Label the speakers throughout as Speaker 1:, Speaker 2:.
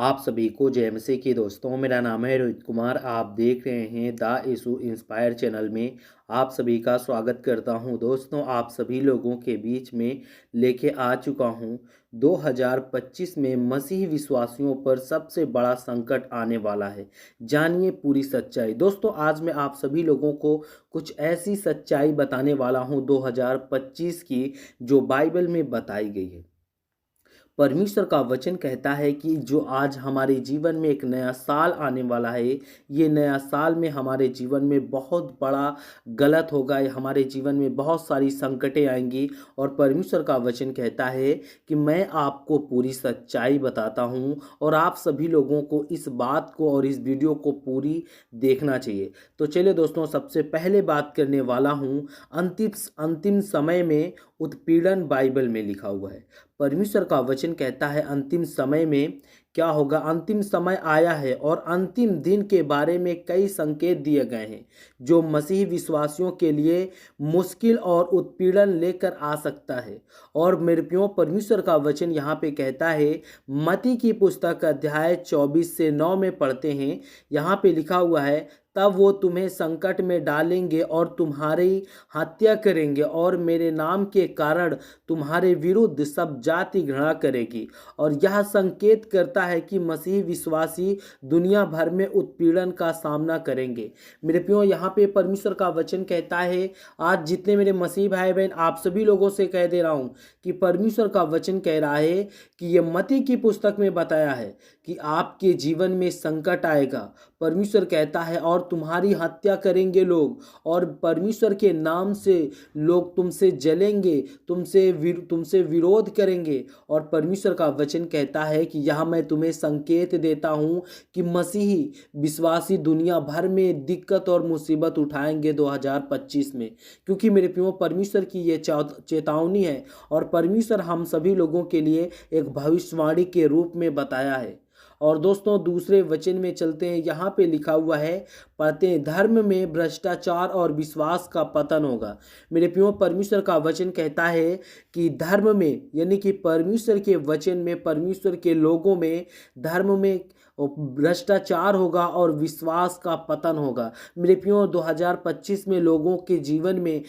Speaker 1: आप सभी को जय मसीह की दोस्तों। मेरा नाम है रोहित कुमार। आप देख रहे हैं द यीशु इंस्पायर चैनल में। आप सभी का स्वागत करता हूं। दोस्तों, आप सभी लोगों के बीच में लेके आ चुका हूं 2025 में मसीही विश्वासियों पर सबसे बड़ा संकट आने वाला है। जानिए पूरी सच्चाई। दोस्तों, आज मैं आप सभी लोगों को कुछ ऐसी सच्चाई बताने वाला हूं 2025 की, जो बाइबल में बताई गई है। परमेश्वर का वचन कहता है कि जो आज हमारे जीवन में एक नया साल आने वाला है, ये नया साल में हमारे जीवन में बहुत बड़ा गलत होगा। हमारे जीवन में बहुत सारी संकटें आएंगी और परमेश्वर का वचन कहता है कि मैं आपको पूरी सच्चाई बताता हूँ और आप सभी लोगों को इस बात को और इस वीडियो को पूरी देखना चाहिए। तो चलिए दोस्तों, सबसे पहले बात करने वाला हूँ अंतिम अंतिम समय में उत्पीड़न। बाइबल में लिखा हुआ है, परमेश्वर का वचन कहता है अंतिम समय में क्या होगा। अंतिम समय आया है और अंतिम दिन के बारे में कई संकेत दिए गए हैं, जो मसीही विश्वासियों के लिए मुश्किल और उत्पीड़न लेकर आ सकता है। और मेरे प्रियो, परमेश्वर का वचन यहाँ पे कहता है, मत्ती की पुस्तक अध्याय 24 से 9 में पढ़ते हैं। यहाँ पे लिखा हुआ है, तब वो तुम्हें संकट में डालेंगे और तुम्हारी हत्या करेंगे और मेरे नाम के कारण तुम्हारे विरुद्ध सब जाति घृणा करेगी। और यह संकेत करता है कि मसीही विश्वासी दुनिया भर में उत्पीड़न का सामना करेंगे। मेरे प्रियो, यहाँ पे परमेश्वर का वचन कहता है, आज जितने मेरे मसीही भाई बहन, आप सभी लोगों से कह दे रहा हूँ कि परमेश्वर का वचन कह रहा है कि ये मत्ती की पुस्तक में बताया है कि आपके जीवन में संकट आएगा। परमेश्वर कहता है और तुम्हारी हत्या करेंगे लोग, और परमेश्वर के नाम से लोग तुमसे जलेंगे, तुमसे विरोध करेंगे। और परमेश्वर का वचन कहता है कि यह मैं तुम्हें संकेत देता हूँ कि मसीही विश्वासी दुनिया भर में दिक्कत और मुसीबत उठाएंगे 2025 में। क्योंकि मेरे प्रियो, परमेश्वर की ये चेतावनी है और परमेश्वर हम सभी लोगों के लिए एक भविष्यवाणी के रूप में बताया है। और दोस्तों, दूसरे वचन में चलते हैं। यहाँ पे लिखा हुआ है, पढ़ते हैं, धर्म में भ्रष्टाचार और विश्वास का पतन होगा। मेरे प्रियो, परमेश्वर का वचन कहता है कि धर्म में, यानी कि परमेश्वर के वचन में, परमेश्वर के लोगों में, धर्म में भ्रष्टाचार होगा और विश्वास का पतन होगा। मेरे प्रियो, 2025 में लोगों के जीवन में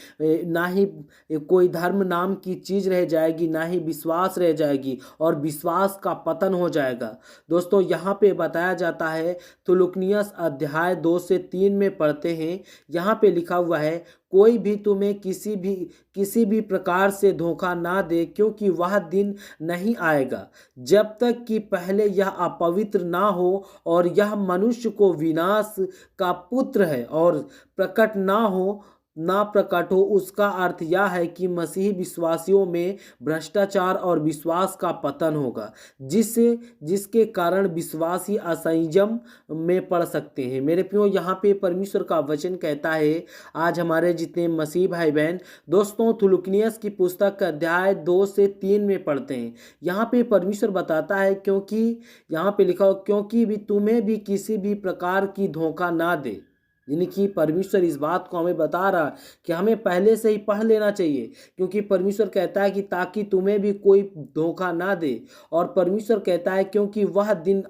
Speaker 1: ना ही कोई धर्म नाम की चीज़ रह जाएगी, ना ही विश्वास रह जाएगी, और विश्वास का पतन हो जाएगा। दोस्तों, यहाँ पे बताया जाता है, तो लुकनियस अध्याय 2 से 3 में पढ़ते हैं। यहाँ पे लिखा हुआ है, कोई भी तुम्हें किसी भी प्रकार से धोखा ना दे, क्योंकि वह दिन नहीं आएगा जब तक कि पहले यह अपवित्र ना हो और यह मनुष्य को विनाश का पुत्र है और प्रकट ना प्रकट हो। उसका अर्थ यह है कि मसीही विश्वासियों में भ्रष्टाचार और विश्वास का पतन होगा, जिसके कारण विश्वासी असंयम में पड़ सकते हैं। मेरे प्रियो, यहाँ पे परमेश्वर का वचन कहता है, आज हमारे जितने मसीह भाई बहन, दोस्तों, थुलुकनियस की पुस्तक का अध्याय 2 से 3 में पढ़ते हैं। यहाँ पे परमेश्वर बताता है, क्योंकि यहाँ पे लिखा हो, क्योंकि भी तुम्हें भी किसी भी प्रकार की धोखा ना दे। यानी कि परमेश्वर इस बात को हमें बता रहा कि हमें पहले से ही पढ़ लेना चाहिए, क्योंकि परमेश्वर कहता है कि ताकि तुम्हें भी कोई धोखा ना दे। और परमेश्वर कहता है, क्योंकि वह दिन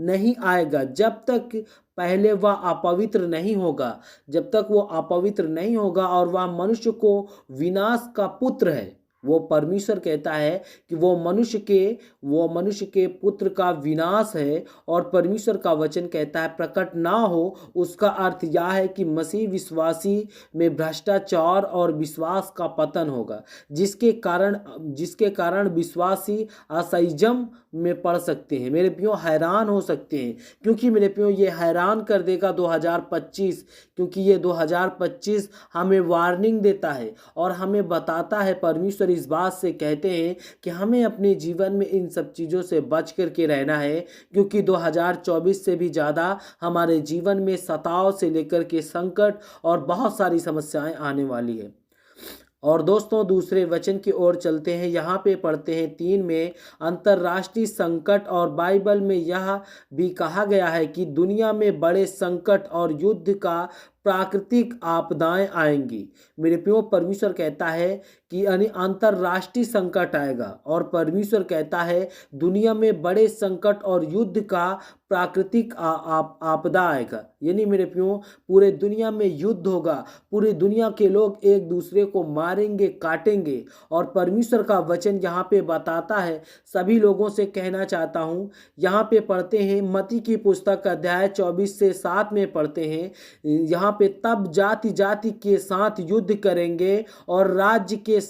Speaker 1: नहीं आएगा जब तक पहले वह अपवित्र नहीं होगा, जब तक वो अपवित्र नहीं होगा और वह मनुष्य को विनाश का पुत्र है। वो परमेश्वर कहता है कि वो मनुष्य के पुत्र का विनाश है। और परमेश्वर का वचन कहता है, प्रकट ना हो। उसका अर्थ यह है कि मसीह विश्वासी में भ्रष्टाचार और विश्वास का पतन होगा, जिसके कारण विश्वासी असंयम में पड़ सकते हैं। मेरे प्रियो, हैरान हो सकते हैं, क्योंकि मेरे प्रियो, ये हैरान कर देगा 2025, क्योंकि ये 2025 हमें वार्निंग देता है और हमें बताता है। परमेश्वर इस बात से कहते हैं कि हमें अपने जीवन में इन सब चीज़ों से बच करके रहना है, क्योंकि 2024 से भी ज़्यादा हमारे जीवन में सताव से लेकर के संकट और बहुत सारी समस्याएं आने वाली है। और दोस्तों, दूसरे वचन की ओर चलते हैं। यहाँ पे पढ़ते हैं 3 में, अंतर्राष्ट्रीय संकट। और बाइबल में यह भी कहा गया है कि दुनिया में बड़े संकट और युद्ध का प्राकृतिक आपदाएं आएंगी। मेरे प्रियो, परमेश्वर कहता है कि यानी अंतरराष्ट्रीय संकट आएगा, और परमेश्वर कहता है दुनिया में बड़े संकट और युद्ध का प्राकृतिक आपदा आएगा। यानी मेरे प्रियो, पूरे दुनिया में युद्ध होगा, पूरी दुनिया के लोग एक दूसरे को मारेंगे, काटेंगे। और परमेश्वर का वचन यहाँ पे बताता है, सभी लोगों से कहना चाहता हूँ, यहाँ पे पढ़ते हैं मत्ती की पुस्तक अध्याय 24 से 7 में पढ़ते हैं, यहाँ पे तब जाति जाति के साथ युद्ध करेंगे और राज्य के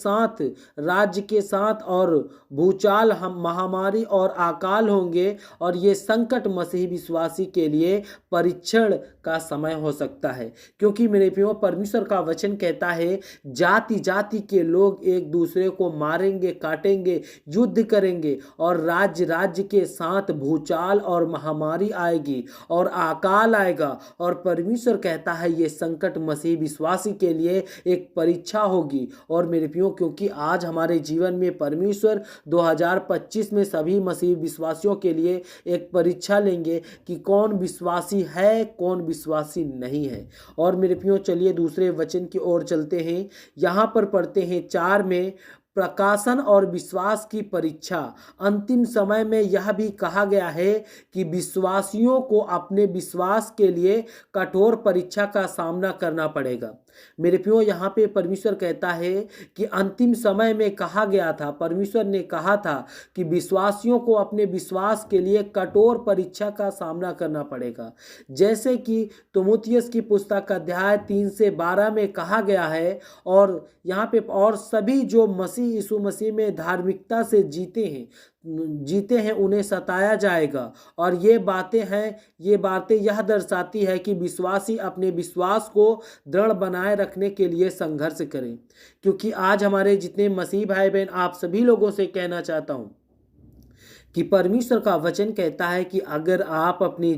Speaker 1: साथ और भूचाल, हम महामारी और अकाल होंगे, और ये संकट मसीही विश्वासी के लिए परीक्षण का समय हो सकता है। क्योंकि मेरे प्रियो, परमेश्वर का वचन कहता है जाति जाति के लोग एक दूसरे को मारेंगे, काटेंगे, युद्ध करेंगे, और राज्य के साथ भूचाल और महामारी आएगी और अकाल आएगा। और परमेश्वर कहता है ये संकट मसीही विश्वासी के लिए एक परीक्षा होगी। और मेरे प्रियो, क्योंकि आज हमारे जीवन में परमेश्वर 2025 में सभी मसीही विश्वासियों के लिए एक परीक्षा लेंगे कि कौन विश्वासी है, कौन विश्वासी नहीं है। और मेरे प्रियो, चलिए दूसरे वचन की ओर चलते हैं। यहाँ पर पढ़ते हैं 4 में, प्रकाशन और विश्वास की परीक्षा। अंतिम समय में यह भी कहा गया है कि विश्वासियों को अपने विश्वास के लिए कठोर परीक्षा का सामना करना पड़ेगा। मेरे प्रियो, यहाँ पे परमेश्वर कहता है कि अंतिम समय में कहा गया था, परमेश्वर ने कहा था कि विश्वासियों को अपने विश्वास के लिए कठोर परीक्षा का सामना करना पड़ेगा। जैसे कि तीमुथियुस की पुस्तक अध्याय 3 से 12 में कहा गया है, और यहाँ पे और सभी जो यीशु मसीह में धार्मिकता से जीते हैं उन्हें सताया जाएगा। और ये बातें यह दर्शाती है कि विश्वासी अपने विश्वास को दृढ़ बनाए रखने के लिए संघर्ष करें। क्योंकि आज हमारे जितने मसीह भाई बहन, आप सभी लोगों से कहना चाहता हूं कि परमेश्वर का वचन कहता है कि अगर आप अपने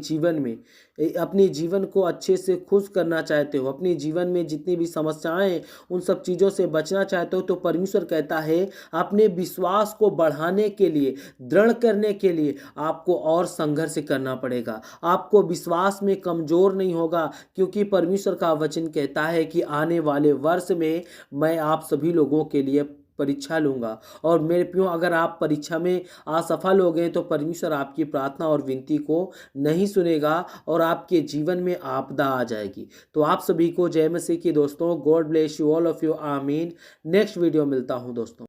Speaker 1: जीवन को अच्छे से खुश करना चाहते हो, अपने जीवन में जितनी भी समस्याएं उन सब चीज़ों से बचना चाहते हो, तो परमेश्वर कहता है अपने विश्वास को बढ़ाने के लिए, दृढ़ करने के लिए आपको और संघर्ष करना पड़ेगा। आपको विश्वास में कमज़ोर नहीं होगा, क्योंकि परमेश्वर का वचन कहता है कि आने वाले वर्ष में मैं आप सभी लोगों के लिए परीक्षा लूंगा। और मेरे प्रियो, अगर आप परीक्षा में असफल हो गए तो परमेश्वर आपकी प्रार्थना और विनती को नहीं सुनेगा और आपके जीवन में आपदा आ जाएगी। तो आप सभी को जय मसीह की दोस्तों। God bless you all of you. आमीन। नेक्स्ट वीडियो मिलता हूं दोस्तों।